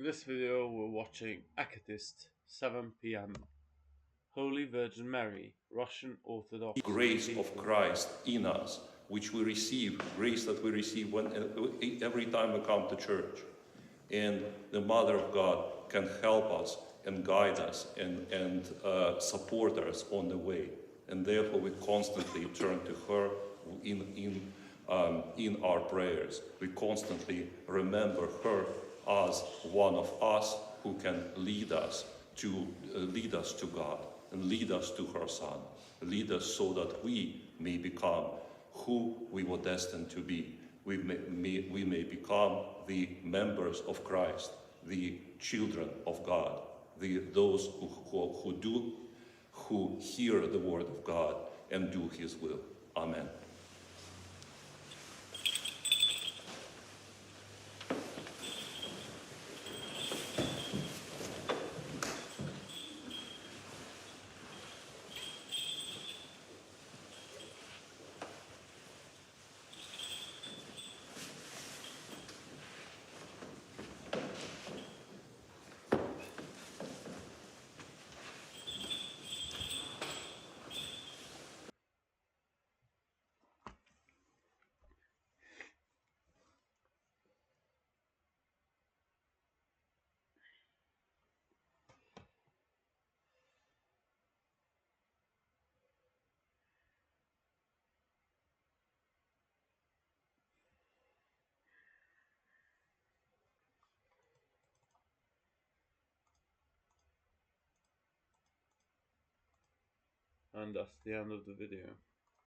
In this video we're watching Akatist 7 p.m. Holy Virgin Mary, Russian Orthodox grace of Christ in us, which we receive, grace that we receive every time we come to church. And the Mother of God can help us and guide us and support us on the way. And therefore we constantly turn to her in our prayers. We constantly remember her as one of us who can lead us to God and lead us to her Son, lead us so that we may become who we were destined to be. We may become the members of Christ, the children of God, those who hear the word of God and do His will. Amen. and that's the end of the video.